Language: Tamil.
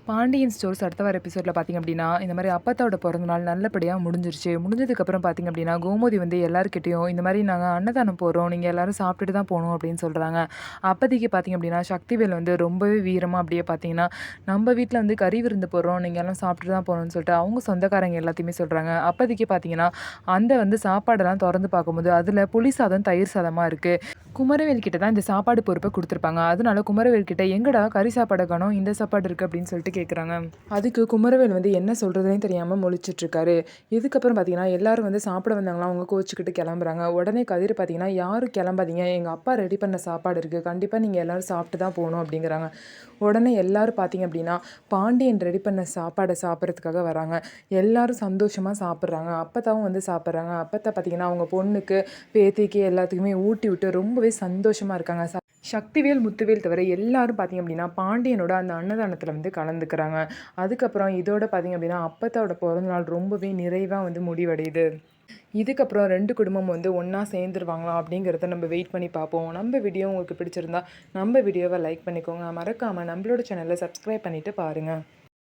பாண்டியன் ஸ்டோர்ஸ் அடுத்த வார எபிசோடில் பார்த்திங்க அப்படின்னா, இந்த மாதிரி அப்பத்தாவோட பிறந்தநாள் நல்லபடியாக முடிஞ்சிருச்சு. முடிஞ்சதுக்கப்புறம் பார்த்திங்க அப்படின்னா, கோமதி வந்து எல்லாருக்கிட்டேயும் இந்த மாதிரி நாங்கள் அன்னதானம் போடுறோம், நீங்கள் எல்லோரும் சாப்பிட்டுட்டு தான் போகணும் அப்படின்னு சொல்கிறாங்க. அப்போதைக்கு பார்த்திங்க அப்படின்னா, சக்திவேல் வந்து ரொம்பவே வீரமாக அப்படியே பார்த்திங்கன்னா, நம்ம வீட்டில் வந்து கறி விருந்து போடுறோம், நீங்கள் எல்லாம் சாப்பிட்டு தான் போகணும்னு சொல்லிட்டு அவங்க சொந்தக்காரங்க எல்லாத்தையுமே சொல்கிறாங்க. அப்போதைக்கு பார்த்திங்கன்னா, அந்த வந்து சாப்பாடெல்லாம் திறந்து பார்க்கும்போது அதில் புளி சாதம், தயிர் சாதமாக இருக்குது. குமரவேல் கிட்ட தான் இந்த சாப்பாடு பொறுப்பை கொடுத்துருப்பாங்க. அதனால குமரவேல் கிட்ட எங்கடா கறி சாப்பாடை காணோம், இந்த சாப்பாடு இருக்குது அப்படின்னு சொல்லிட்டு கேட்குறாங்க. அதுக்கு குமரவேல் வந்து என்ன சொல்கிறதுனே தெரியாமல் முழிச்சிட்ருக்காரு. இதுக்கப்புறம் பார்த்தீங்கன்னா எல்லாரும் வந்து சாப்பிட வந்தாங்களாம், அவங்க கோச்சிக்கிட்டு கிளம்புறாங்க. உடனே கதிர் பார்த்தீங்கன்னா, யாரும் கிளம்பாதீங்க, எங்கள் அப்பா ரெடி பண்ண சாப்பாடு இருக்குது, கண்டிப்பாக நீங்கள் எல்லோரும் சாப்பிட்டு தான் போகணும் அப்படிங்கிறாங்க. உடனே எல்லாரும் பார்த்தீங்க அப்படின்னா, பாண்டியன் ரெடி பண்ண சாப்பாடை சாப்பிட்றதுக்காக வராங்க. எல்லாரும் சந்தோஷமாக சாப்பிட்றாங்க. அப்பத்தாவும் வந்து சாப்பிட்றாங்க. அப்பத்தா பார்த்தீங்கன்னா அவங்க பொண்ணுக்கு, பேத்திக்கு எல்லாத்துக்குமே ஊட்டி விட்டு ரொம்பவே சந்தோஷமாக இருக்காங்க. சக்திவேல், முத்துவேல் தவிர எல்லாரும் பார்த்திங்க அப்படின்னா, பாண்டியனோட அந்த அன்னதானத்தில் வந்து கலந்துக்கிறாங்க. அதுக்கப்புறம் இதோட பார்த்திங்க அப்படின்னா, அப்பத்தாவோட பிறந்தநாள் ரொம்பவே நிறைவாக வந்து முடிவடையுது. இதுக்கப்புறம் 2 குடும்பம் வந்து ஒன்றா சேர்ந்துருவாங்களா அப்படிங்கிறத நம்ம வெயிட் பண்ணி பார்ப்போம். நம்ம வீடியோ உங்களுக்கு பிடிச்சிருந்தா நம்ம வீடியோவை லைக் பண்ணிக்கோங்க. மறக்காமல் நம்மளோட சேனலை சப்ஸ்கிரைப் பண்ணிவிட்டு பாருங்கள்.